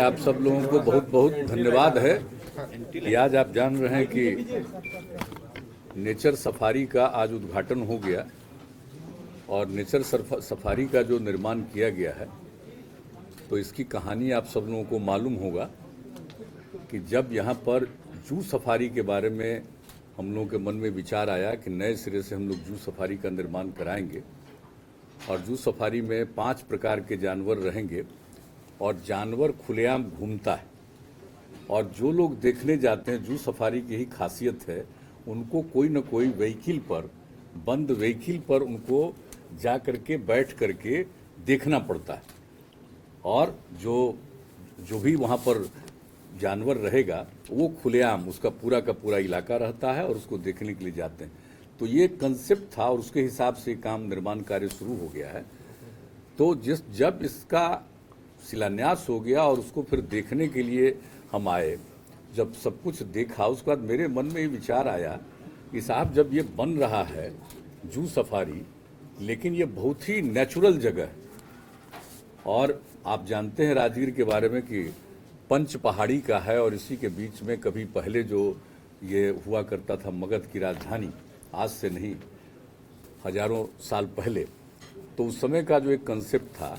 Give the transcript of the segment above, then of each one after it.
आप सब लोगों को बहुत बहुत धन्यवाद है कि आज आप जान रहे हैं कि नेचर सफारी का आज उद्घाटन हो गया और नेचर सफारी का जो निर्माण किया गया है तो इसकी कहानी आप सब लोगों को मालूम होगा कि जब यहाँ पर जू सफारी के बारे में हम लोगों के मन में विचार आया कि नए सिरे से हम लोग जू सफारी का निर्माण कराएंगे और जू सफारी में 5 प्रकार के जानवर रहेंगे और जानवर खुलेआम घूमता है और जो लोग देखने जाते हैं जू सफारी की ही खासियत है उनको कोई न कोई व्हीकल पर बंद व्हीकल पर उनको जा करके बैठ करके देखना पड़ता है और जो भी वहाँ पर जानवर रहेगा वो खुलेआम उसका पूरा का पूरा इलाका रहता है और उसको देखने के लिए जाते हैं। तो ये कंसेप्ट था और उसके हिसाब से काम निर्माण कार्य शुरू हो गया है। तो जब इसका शिलान्यास हो गया और उसको फिर देखने के लिए हम आए, जब सब कुछ देखा उसके बाद मेरे मन में ये विचार आया कि साहब जब ये बन रहा है जू सफारी, लेकिन ये बहुत ही नेचुरल जगह है और आप जानते हैं राजगीर के बारे में कि पंच पहाड़ी का है और इसी के बीच में कभी पहले जो ये हुआ करता था मगध की राजधानी, आज से नहीं हजारों साल पहले, तो उस समय का जो एक कंसेप्ट था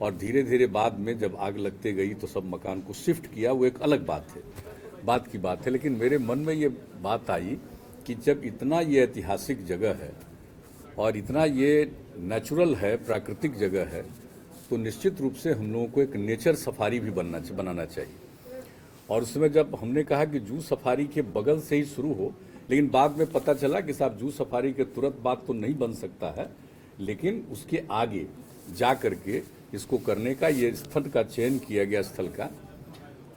और धीरे धीरे बाद में जब आग लगते गई तो सब मकान को शिफ्ट किया, वो एक अलग बात है। लेकिन मेरे मन में ये बात आई कि जब इतना ये ऐतिहासिक जगह है और इतना ये नेचुरल है, प्राकृतिक जगह है, तो निश्चित रूप से हम लोगों को एक नेचर सफारी भी बनाना चाहिए। और उसमें जब हमने कहा कि जू सफारी के बगल से ही शुरू हो, लेकिन बाद में पता चला कि साहब जू सफारी के तुरंत बाद तो नहीं बन सकता है, लेकिन उसके आगे जा करके इसको करने का ये स्थल का चयन किया गया स्थल का।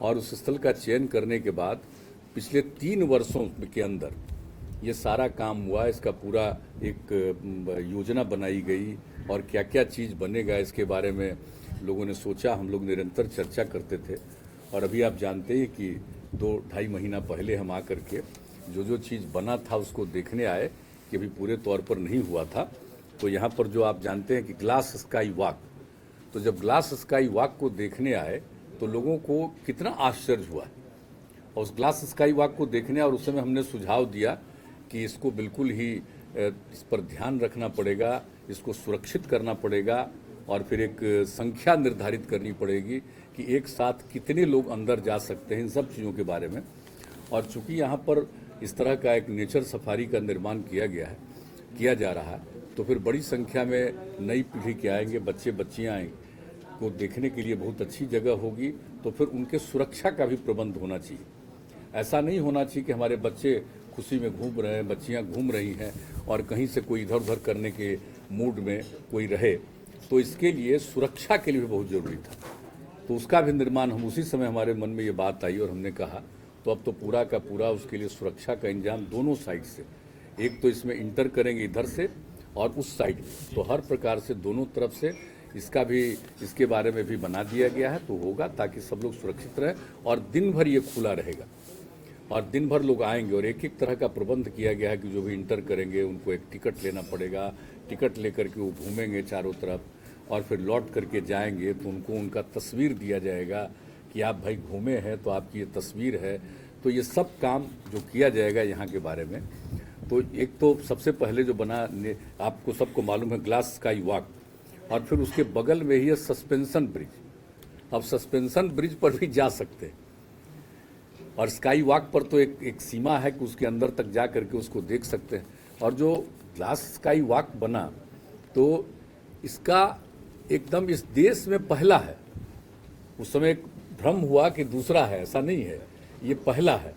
और उस स्थल का चयन करने के बाद पिछले 3 वर्षों के अंदर ये सारा काम हुआ, इसका पूरा एक योजना बनाई गई और क्या क्या चीज़ बनेगा इसके बारे में लोगों ने सोचा, हम लोग निरंतर चर्चा करते थे। और अभी आप जानते हैं कि 2-2.5 महीना पहले हम आकर के जो चीज़ बना था उसको देखने आए कि अभी पूरे तौर पर नहीं हुआ था। तो यहाँ पर जो आप जानते हैं कि ग्लास स्काई वॉक, तो जब ग्लास स्काई वॉक को देखने आए तो लोगों को कितना आश्चर्य हुआ और उस ग्लास स्काई वॉक को देखने, और उस समय हमने सुझाव दिया कि इसको बिल्कुल ही इस पर ध्यान रखना पड़ेगा, इसको सुरक्षित करना पड़ेगा और फिर एक संख्या निर्धारित करनी पड़ेगी कि एक साथ कितने लोग अंदर जा सकते हैं, इन सब चीज़ों के बारे में। और चूंकि यहाँ पर इस तरह का एक नेचर सफारी का निर्माण किया जा रहा है, तो फिर बड़ी संख्या में नई पीढ़ी के आएंगे, बच्चे बच्चियाँ आएंगे, को देखने के लिए बहुत अच्छी जगह होगी। तो फिर उनके सुरक्षा का भी प्रबंध होना चाहिए। ऐसा नहीं होना चाहिए कि हमारे बच्चे खुशी में घूम रहे हैं, बच्चियां घूम रही हैं और कहीं से कोई इधर उधर करने के मूड में कोई रहे। तो इसके लिए सुरक्षा के लिए भी बहुत ज़रूरी था, तो उसका भी निर्माण हम उसी समय हमारे मन में ये बात आई और हमने कहा तो अब तो पूरा का पूरा उसके लिए सुरक्षा का इंतजाम दोनों साइड से, एक तो इसमें इंटर करेंगे इधर से और उस साइड, तो हर प्रकार से दोनों तरफ से इसके बारे में भी बना दिया गया है। तो होगा ताकि सब लोग सुरक्षित रहें और दिन भर ये खुला रहेगा और दिन भर लोग आएंगे और एक तरह का प्रबंध किया गया है कि जो भी इंटर करेंगे उनको एक टिकट लेना पड़ेगा, टिकट लेकर के वो घूमेंगे चारों तरफ और फिर लौट करके जाएंगे तो उनको उनका तस्वीर दिया जाएगा कि आप भाई घूमे हैं तो आपकी ये तस्वीर है। तो ये सब काम जो किया जाएगा यहाँ के बारे में, तो एक तो सबसे पहले जो बना, आपको सबको मालूम है ग्लास स्काई वॉक, और फिर उसके बगल में ही है सस्पेंशन ब्रिज। अब सस्पेंशन ब्रिज पर भी जा सकते हैं और स्काई वॉक पर तो एक सीमा है कि उसके अंदर तक जा करके उसको देख सकते हैं। और जो ग्लास स्काई वॉक बना तो इसका एकदम इस देश में पहला है। उस समय एक भ्रम हुआ कि दूसरा है, ऐसा नहीं है, ये पहला है।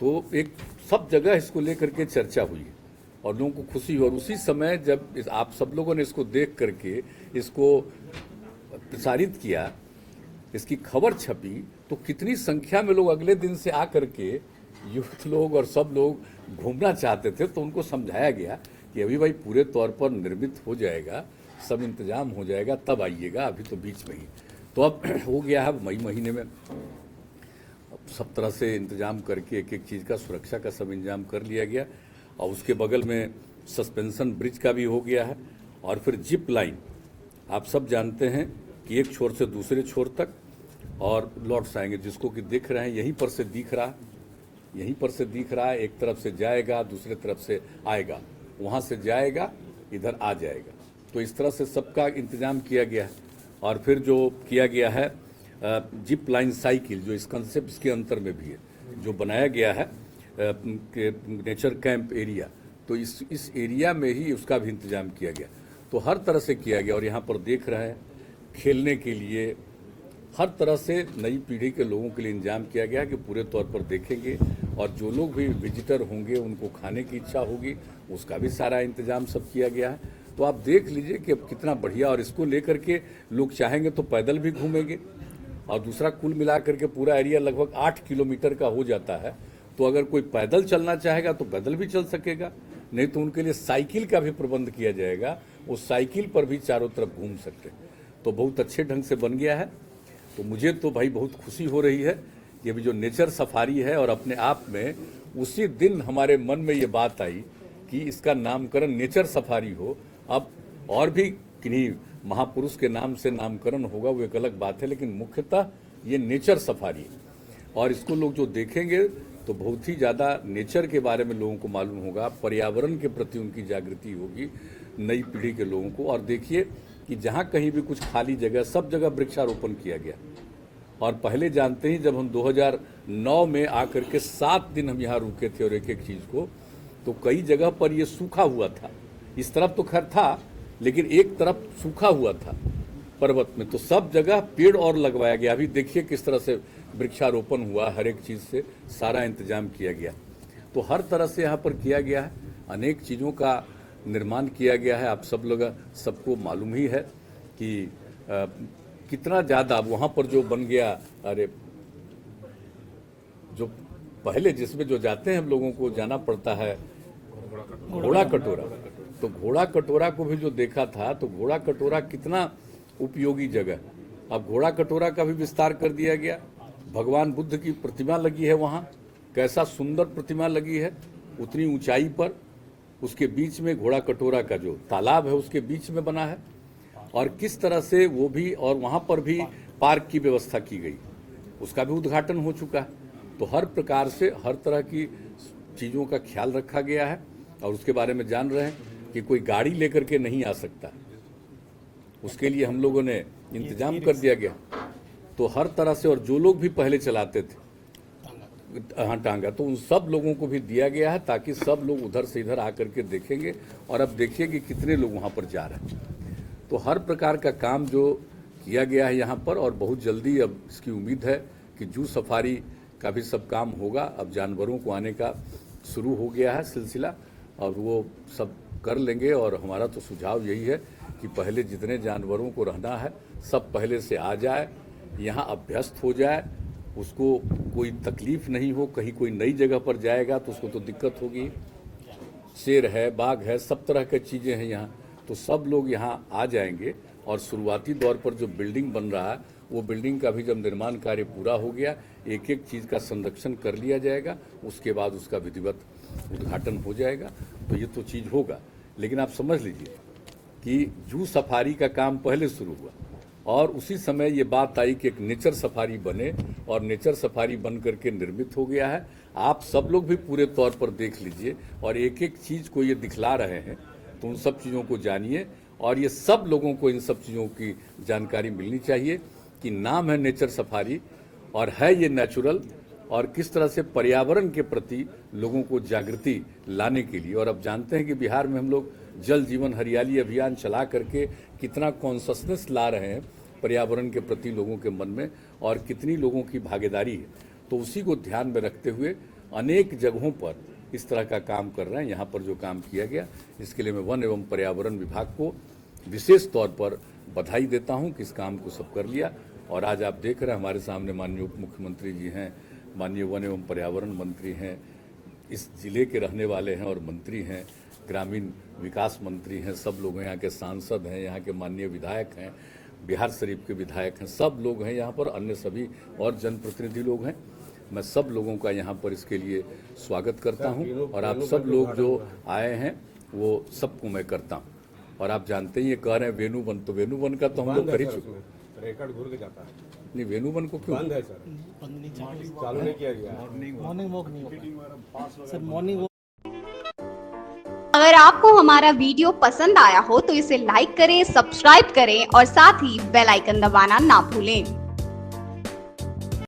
तो एक सब जगह इसको लेकर के चर्चा हुई और लोगों को खुशी हुई। और उसी समय जब आप सब लोगों ने इसको देख करके इसको प्रसारित किया, इसकी खबर छपी, तो कितनी संख्या में लोग अगले दिन से आकर के यूथ लोग और सब लोग घूमना चाहते थे। तो उनको समझाया गया कि अभी भाई पूरे तौर पर निर्मित हो जाएगा, सब इंतजाम हो जाएगा, तब आइएगा, अभी तो बीच में ही। तो अब हो गया है मई महीने में सब तरह से इंतजाम करके एक चीज़ का सुरक्षा का सब इंतजाम कर लिया गया और उसके बगल में सस्पेंशन ब्रिज का भी हो गया है। और फिर जिप लाइन, आप सब जानते हैं कि एक छोर से दूसरे छोर तक, और लौट आएंगे, जिसको कि देख रहे हैं यहीं पर से दिख रहा, यहीं पर से दिख रहा है। एक तरफ से जाएगा, दूसरे तरफ से आएगा, वहाँ से जाएगा, इधर आ जाएगा। तो इस तरह से सबका इंतजाम किया गया है। और फिर जो किया गया है जिप लाइन साइकिल, जो इस कंसेप्ट के अंतर में भी है, जो बनाया गया है नेचर कैंप एरिया, तो इस एरिया में ही उसका भी इंतजाम किया गया। तो हर तरह से किया गया। और यहाँ पर देख रहे हैं खेलने के लिए हर तरह से नई पीढ़ी के लोगों के लिए इंतजाम किया गया कि पूरे तौर पर देखेंगे। और जो लोग भी विजिटर होंगे, उनको खाने की इच्छा होगी, उसका भी सारा इंतजाम सब किया गया है। तो आप देख लीजिए कि अब कितना बढ़िया। और इसको लेकर के लोग चाहेंगे तो पैदल भी घूमेंगे। और दूसरा, कुल मिलाकर के पूरा एरिया लगभग 8 किलोमीटर का हो जाता है। तो अगर कोई पैदल चलना चाहेगा तो पैदल भी चल सकेगा, नहीं तो उनके लिए साइकिल का भी प्रबंध किया जाएगा, वो साइकिल पर भी चारों तरफ घूम सकते हैं। तो बहुत अच्छे ढंग से बन गया है। तो मुझे तो भाई बहुत खुशी हो रही है कि अभी जो नेचर सफारी है, और अपने आप में उसी दिन हमारे मन में ये बात आई कि इसका नामकरण नेचर सफारी हो। अब और भी किन्हीं महापुरुष के नाम से नामकरण होगा, वो एक अलग बात है, लेकिन मुख्यतः ये नेचर सफारी है। और इसको लोग जो देखेंगे तो बहुत ही ज़्यादा नेचर के बारे में लोगों को मालूम होगा, पर्यावरण के प्रति उनकी जागृति होगी, नई पीढ़ी के लोगों को। और देखिए कि जहाँ कहीं भी कुछ खाली जगह, सब जगह वृक्षारोपण किया गया। और पहले जानते ही जब हम 2009 में आकर के 7 दिन हम यहाँ रुके थे और एक एक चीज़ को, तो कई जगह पर ये सूखा हुआ था। इस तरफ तो खैर था, लेकिन एक तरफ सूखा हुआ था पर्वत में, तो सब जगह पेड़ और लगवाया गया। अभी देखिए किस तरह से वृक्षारोपण हुआ, हर एक चीज़ से सारा इंतजाम किया गया। तो हर तरह से यहाँ पर किया गया है, अनेक चीज़ों का निर्माण किया गया है। आप सब लोग सबको मालूम ही है कि कितना ज़्यादा वहाँ पर जो बन गया। अरे जो पहले जिसमें जो जाते हैं हम लोगों को जाना पड़ता है घोड़ा कटोरा, तो घोड़ा कटोरा को भी जो देखा था, तो घोड़ा कटोरा कितना उपयोगी जगह। अब घोड़ा कटोरा का भी विस्तार कर दिया गया। भगवान बुद्ध की प्रतिमा लगी है वहाँ, कैसा सुंदर प्रतिमा लगी है, उतनी ऊंचाई पर, उसके बीच में घोड़ा कटोरा का जो तालाब है उसके बीच में बना है। और किस तरह से वो भी, और वहाँ पर भी पार्क की व्यवस्था की गई, उसका भी उद्घाटन हो चुका है। तो हर प्रकार से हर तरह की चीज़ों का ख्याल रखा गया है। और उसके बारे में जान रहे हैं कि कोई गाड़ी लेकर के नहीं आ सकता, उसके लिए हम लोगों ने इंतजाम कर दिया गया। तो हर तरह से, और जो लोग भी पहले चलाते थे हाँ टांगा, तो उन सब लोगों को भी दिया गया है, ताकि सब लोग उधर से इधर आकर के देखेंगे। और अब देखिए कि कितने लोग वहाँ पर जा रहे हैं। तो हर प्रकार का काम जो किया गया है यहाँ पर, और बहुत जल्दी अब इसकी उम्मीद है कि जू सफारी का भी सब काम होगा। अब जानवरों को आने का शुरू हो गया है सिलसिला, और वो सब कर लेंगे। और हमारा तो सुझाव यही है कि पहले जितने जानवरों को रहना है सब पहले से आ जाए, यहाँ अभ्यस्त हो जाए, उसको कोई तकलीफ नहीं हो। कहीं कोई नई जगह पर जाएगा तो उसको तो दिक्कत होगी। शेर है, बाघ है, सब तरह की चीज़ें हैं यहाँ, तो सब लोग यहाँ आ जाएंगे। और शुरुआती दौर पर जो बिल्डिंग बन रहा है, वो बिल्डिंग का भी जब निर्माण कार्य पूरा हो गया, एक एक चीज़ का संरक्षण कर लिया जाएगा, उसके बाद उसका विधिवत उद्घाटन हो जाएगा। तो ये तो चीज़ होगा। लेकिन आप समझ लीजिए कि जू सफारी का काम पहले शुरू हुआ, और उसी समय ये बात आई कि एक नेचर सफारी बने, और नेचर सफारी बन करके निर्मित हो गया है। आप सब लोग भी पूरे तौर पर देख लीजिए, और एक एक चीज़ को ये दिखला रहे हैं, तो उन सब चीज़ों को जानिए। और ये सब लोगों को इन सब चीज़ों की जानकारी मिलनी चाहिए कि नाम है नेचर सफारी, और है ये नेचुरल, और किस तरह से पर्यावरण के प्रति लोगों को जागृति लाने के लिए। और अब जानते हैं कि बिहार में हम लोग जल जीवन हरियाली अभियान चला करके कितना कॉन्शसनेस ला रहे हैं पर्यावरण के प्रति लोगों के मन में, और कितनी लोगों की भागीदारी है। तो उसी को ध्यान में रखते हुए अनेक जगहों पर इस तरह का काम कर रहे हैं। यहाँ पर जो काम किया गया, इसके लिए मैं वन एवं पर्यावरण विभाग को विशेष तौर पर बधाई देता हूँ कि इस काम को सब कर लिया। और आज आप देख रहे हैं हमारे सामने माननीय उप मुख्यमंत्री जी हैं, माननीय वन एवं पर्यावरण मंत्री हैं, इस जिले के रहने वाले हैं और मंत्री हैं, ग्रामीण विकास मंत्री हैं, सब लोग हैं, यहाँ के सांसद हैं, यहाँ के माननीय विधायक हैं, बिहार शरीफ के विधायक हैं, सब लोग हैं यहाँ पर, अन्य सभी और जनप्रतिनिधि लोग हैं। मैं सब लोगों का यहाँ पर इसके लिए स्वागत करता हूँ। और आप सब लोग जो आए हैं वो सबको मैं करता हूँ। और आप जानते ही ये कह रहे हैं वेणुवन, तो वेणुवन का तो हम लोग कर ही चुके। रिकॉर्ड घूर के जाता है। नहीं, वेणुवन को क्यों बंद है सर, चालू नहीं किया गया। मॉर्निंग वॉक नहीं होगा सर, मॉर्निंग वॉक। अगर आपको हमारा वीडियो पसंद आया हो तो इसे लाइक करें, सब्सक्राइब करें और साथ ही बेल आइकन दबाना ना भूलें।